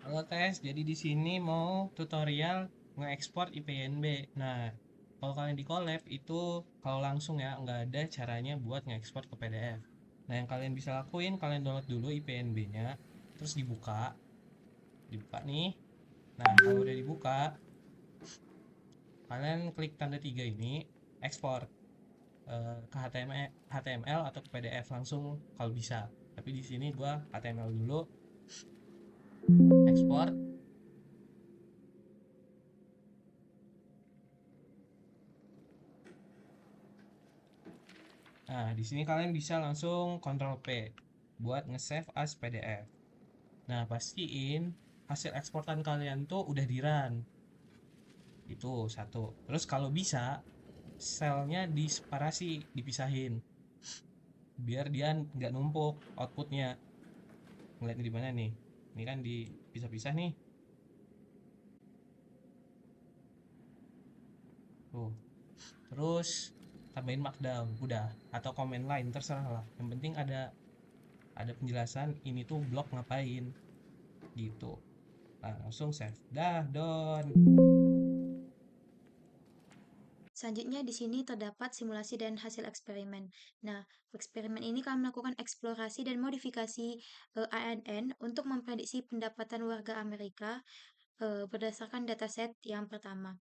Halo Tes, jadi di sini mau tutorial nge-export IPNB. Nah, kalau kalian di collab itu kalau langsung ya nggak ada caranya buat nge-export ke PDF. Nah, yang kalian bisa lakuin, kalian download dulu IPNB-nya, terus dibuka nih. Nah, kalau udah dibuka, kalian klik tanda tiga ini, export ke HTML atau ke PDF langsung kalau bisa. Tapi di sini gua HTML dulu, export. Nah, di sini kalian bisa langsung Ctrl P buat nge-save as PDF. Nah, pastiin hasil eksportan kalian tuh udah di-run. Itu satu. Terus kalau bisa, selnya diseparasi, dipisahin. Biar dia nggak numpuk outputnya. Ngeliatnya di mana nih? Ini kan dipisah-pisah nih. Tuh. Terus tambahin markdown, udah. Atau komen lain, terserah lah. Yang penting ada penjelasan ini tuh blok ngapain gitu. Nah, langsung save. Dah, don. Selanjutnya di sini terdapat simulasi dan hasil eksperimen. Nah, eksperimen ini kami melakukan eksplorasi dan modifikasi ANN untuk memprediksi pendapatan warga Amerika berdasarkan dataset yang pertama.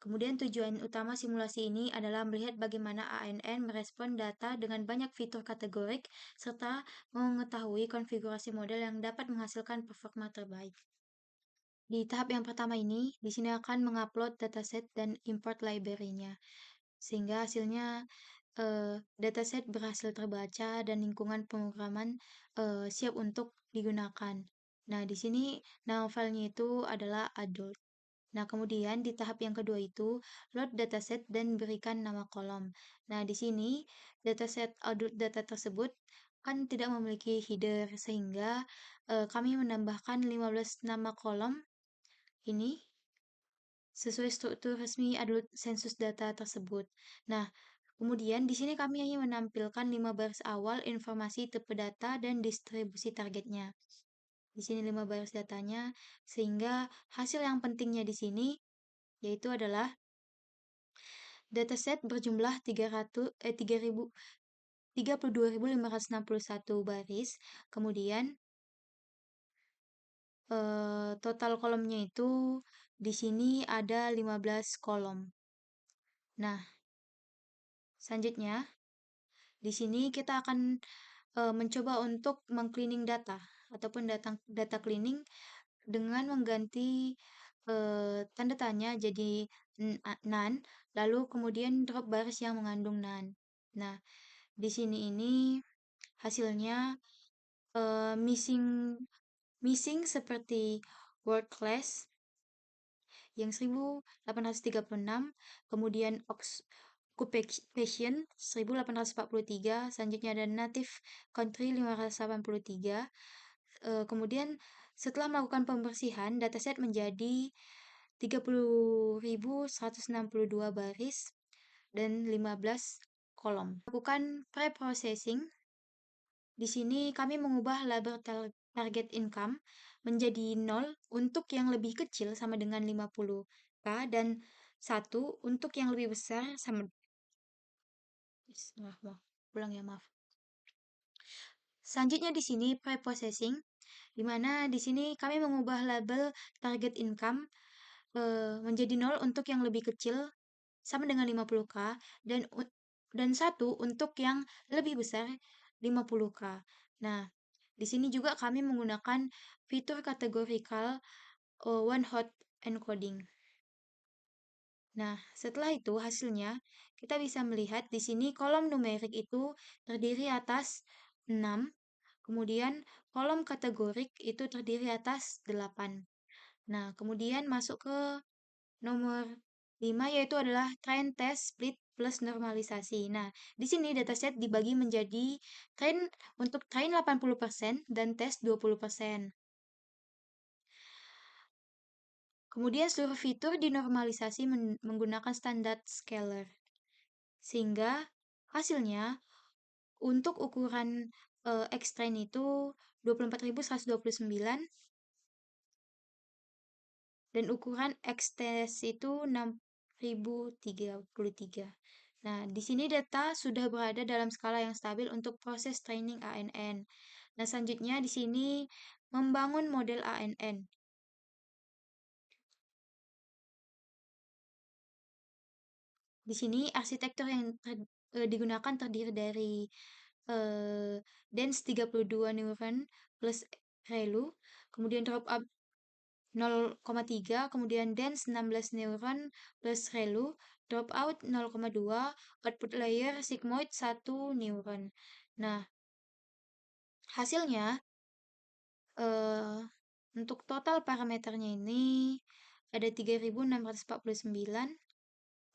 Kemudian tujuan utama simulasi ini adalah melihat bagaimana ANN merespon data dengan banyak fitur kategorik serta mengetahui konfigurasi model yang dapat menghasilkan performa terbaik. Di tahap yang pertama ini, di sini akan mengupload dataset dan import library-nya, sehingga hasilnya dataset berhasil terbaca dan lingkungan pemrograman siap untuk digunakan. Nah, di sini nama filenya itu adalah adult. Nah, kemudian di tahap yang kedua itu load dataset dan berikan nama kolom. Nah, di sini dataset adult data tersebut kan tidak memiliki header sehingga kami menambahkan 15 nama kolom ini sesuai struktur resmi adult sensus data tersebut. Nah, kemudian di sini kami hanya menampilkan 5 baris awal informasi tipe data dan distribusi targetnya. Di sini 5 baris datanya, sehingga hasil yang pentingnya di sini yaitu adalah dataset berjumlah 32.561 baris, kemudian total kolomnya itu di sini ada 15 kolom. Nah, selanjutnya di sini kita akan mencoba untuk mengcleaning data ataupun data cleaning dengan mengganti tanda tanya jadi none, lalu kemudian drop baris yang mengandung none. Nah, di sini ini hasilnya missing missing seperti word class yang 1836, kemudian occupation 1843, selanjutnya ada native country 583. Kemudian setelah melakukan pembersihan, dataset menjadi 30.162 baris dan 15 kolom. Lakukan pre-processing. Di sini kami mengubah label target income menjadi 0 untuk yang lebih kecil sama dengan 50K dan 1 untuk yang lebih besar sama maaf, ulang ya maaf. Selanjutnya di sini pre-processing di mana di sini kami mengubah label target income menjadi 0 untuk yang lebih kecil sama dengan 50K dan dan 1 untuk yang lebih besar 50K. Nah, di sini juga kami menggunakan fitur kategorikal one hot encoding. Nah, setelah itu hasilnya kita bisa melihat di sini kolom numerik itu terdiri atas 6, kemudian kolom kategorik itu terdiri atas 8. Nah, kemudian masuk ke nomor 5 yaitu adalah train test split plus normalisasi. Nah, di sini dataset dibagi menjadi train untuk train 80% dan tes 20%. Kemudian seluruh fitur dinormalisasi menggunakan standar scalar. Sehingga hasilnya untuk ukuran X train itu 24.129 dan ukuran X-test itu 6033. Nah, di sini data sudah berada dalam skala yang stabil untuk proses training ANN. Nah, selanjutnya di sini membangun model ANN. Di sini arsitektur yang digunakan terdiri dari dense 32 neuron plus ReLU, kemudian dropout 0,3, kemudian dense 16 neuron plus ReLU, dropout 0,2, output layer sigmoid 1 neuron. Nah, hasilnya untuk total parameternya ini ada 3649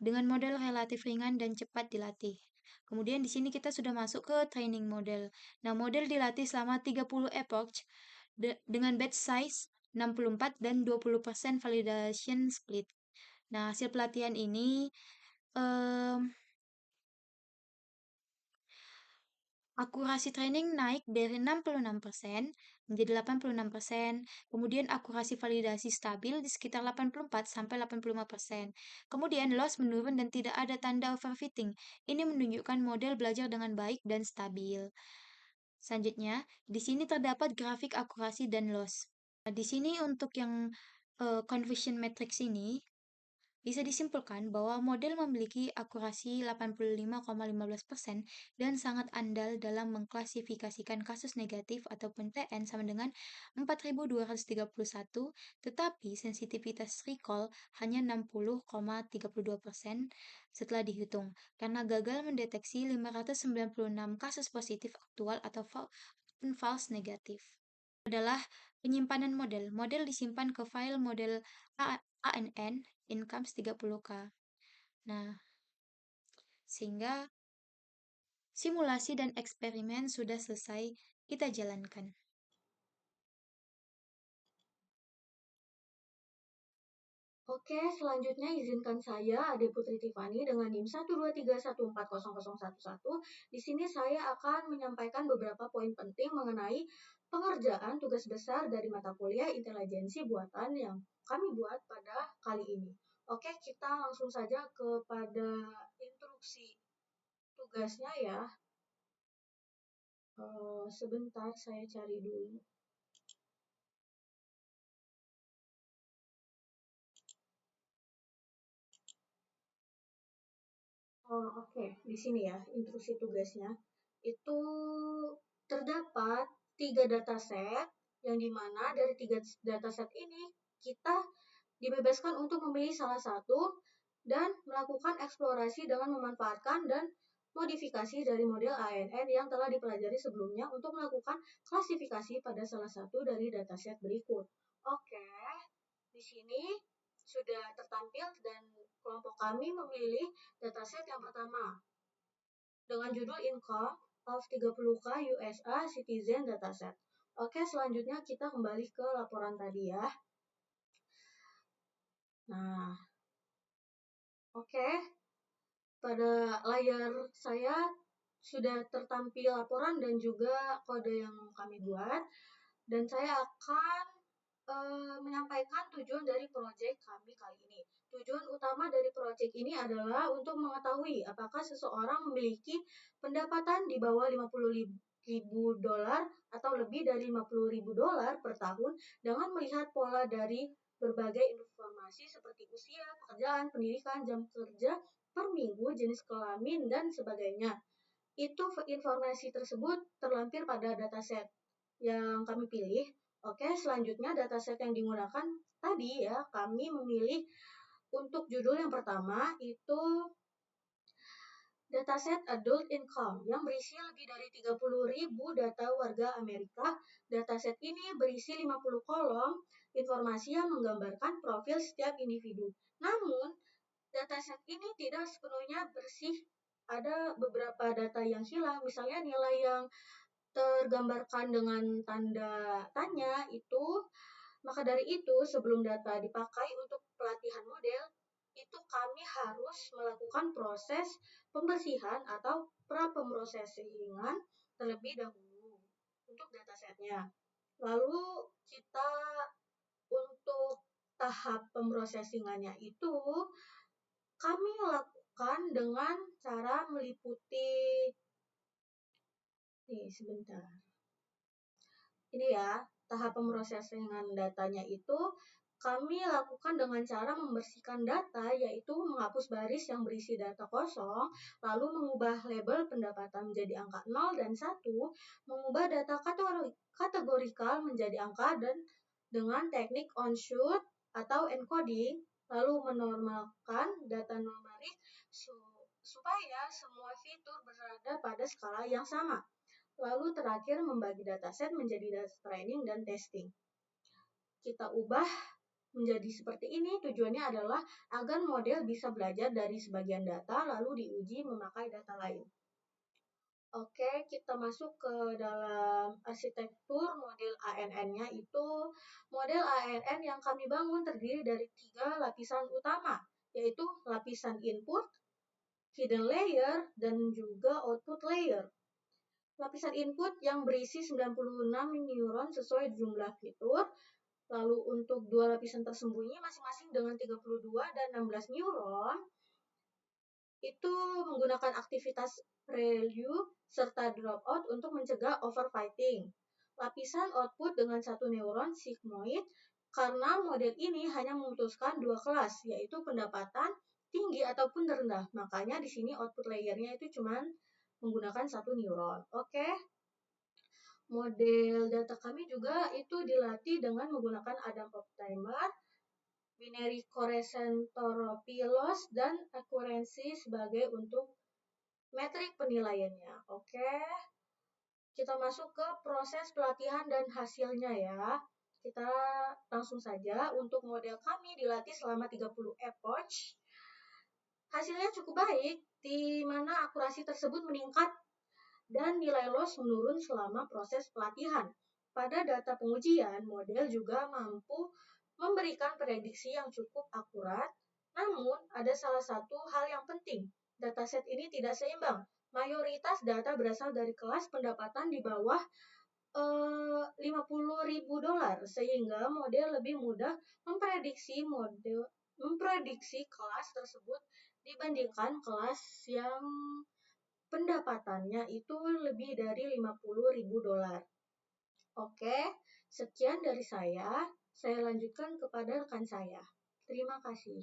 dengan model relatif ringan dan cepat dilatih. Kemudian di sini kita sudah masuk ke training model. Nah, model dilatih selama 30 epoch dengan batch size 64 dan 20% validation split. Nah, hasil pelatihan ini akurasi training naik dari 66% menjadi 86%, kemudian akurasi validasi stabil di sekitar 84 sampai 85%. Kemudian loss menurun dan tidak ada tanda overfitting. Ini menunjukkan model belajar dengan baik dan stabil. Selanjutnya, di sini terdapat grafik akurasi dan loss. Nah, di sini untuk yang conversion matrix ini bisa disimpulkan bahwa model memiliki akurasi 85,15% dan sangat andal dalam mengklasifikasikan kasus negatif ataupun TN sama dengan 4.231, tetapi sensitivitas recall hanya 60,32% setelah dihitung, karena gagal mendeteksi 596 kasus positif aktual atau false negatif. Adalah penyimpanan model. Model disimpan ke file model ANN incomes 30K. Nah, sehingga simulasi dan eksperimen sudah selesai kita jalankan. Oke, selanjutnya izinkan saya, Ade Putri Tiffany, dengan NIM 123140011. Di sini saya akan menyampaikan beberapa poin penting mengenai pengerjaan tugas besar dari mata kuliah intelijensi buatan yang kami buat pada kali ini. Oke, kita langsung saja kepada instruksi tugasnya ya. Sebentar, saya cari dulu. Oke, di sini ya, instruksi tugasnya. Itu terdapat 3 dataset, yang dimana dari 3 dataset ini, kita dibebaskan untuk memilih salah satu dan melakukan eksplorasi dengan memanfaatkan dan modifikasi dari model ANN yang telah dipelajari sebelumnya untuk melakukan klasifikasi pada salah satu dari dataset berikut. Oke, di sini sudah tertampil dan kelompok kami memilih dataset yang pertama dengan judul Income of 30K USA Citizen Dataset. Oke, selanjutnya kita kembali ke laporan tadi ya. Nah, oke. Pada layar saya sudah tertampil laporan dan juga kode yang kami buat. Dan saya akan menyampaikan tujuan dari proyek kami kali ini. Tujuan utama dari proyek ini adalah untuk mengetahui apakah seseorang memiliki pendapatan di bawah 50.000 dolar atau lebih dari 50.000 dolar per tahun dengan melihat pola dari berbagai informasi seperti usia, pekerjaan, pendidikan, jam kerja per minggu, jenis kelamin, dan sebagainya. Itu informasi tersebut terlampir pada dataset yang kami pilih. Oke, selanjutnya dataset yang digunakan tadi ya, kami memilih untuk judul yang pertama itu dataset Adult Income yang berisi lebih dari 30.000 data warga Amerika. Dataset ini berisi 50 kolom informasi yang menggambarkan profil setiap individu. Namun, dataset ini tidak sepenuhnya bersih. Ada beberapa data yang hilang, misalnya nilai yang tergambarkan dengan tanda tanya itu. Maka dari itu, sebelum data dipakai untuk pelatihan model, itu kami harus melakukan proses pembersihan atau pra-pemrosesingan terlebih dahulu untuk datasetnya. Lalu kita untuk tahap pemrosesingannya itu kami lakukan dengan cara meliputi, nih sebentar. Ini ya, tahap pemrosesingan datanya itu kami lakukan dengan cara membersihkan data, yaitu menghapus baris yang berisi data kosong, lalu mengubah label pendapatan menjadi angka 0 dan 1, mengubah data kategorikal menjadi angka dan dengan teknik on-shoot atau encoding, lalu menormalkan data numerik supaya semua fitur berada pada skala yang sama. Lalu terakhir membagi dataset menjadi data training dan testing. Kita ubah menjadi seperti ini, tujuannya adalah agar model bisa belajar dari sebagian data lalu diuji memakai data lain. Oke, kita masuk ke dalam arsitektur model ANN-nya itu. Model ANN yang kami bangun terdiri dari 3 lapisan utama, yaitu lapisan input, hidden layer, dan juga output layer. Lapisan input yang berisi 96 neuron sesuai jumlah fitur. Lalu untuk 2 lapisan tersembunyi masing-masing dengan 32 dan 16 neuron itu menggunakan aktivitas ReLU serta dropout untuk mencegah overfitting. Lapisan output dengan 1 neuron sigmoid karena model ini hanya memutuskan 2 kelas, yaitu pendapatan tinggi ataupun rendah. Makanya di sini output layernya itu cuma menggunakan 1 neuron. Oke. Model data kami juga itu dilatih dengan menggunakan Adam Optimer, binary correlation loss, dan accuracy sebagai untuk metrik penilaiannya. Oke. Kita masuk ke proses pelatihan dan hasilnya ya. Kita langsung saja. Untuk model kami dilatih selama 30 epoch. Hasilnya cukup baik, di mana akurasi tersebut meningkat dan nilai loss menurun selama proses pelatihan. Pada data pengujian, model juga mampu memberikan prediksi yang cukup akurat, namun ada salah satu hal yang penting. Dataset ini tidak seimbang. Mayoritas data berasal dari kelas pendapatan di bawah $50.000, sehingga model lebih mudah memprediksi kelas tersebut dibandingkan kelas yang pendapatannya itu lebih dari $50.000. Oke, sekian dari saya. Saya lanjutkan kepada rekan saya. Terima kasih.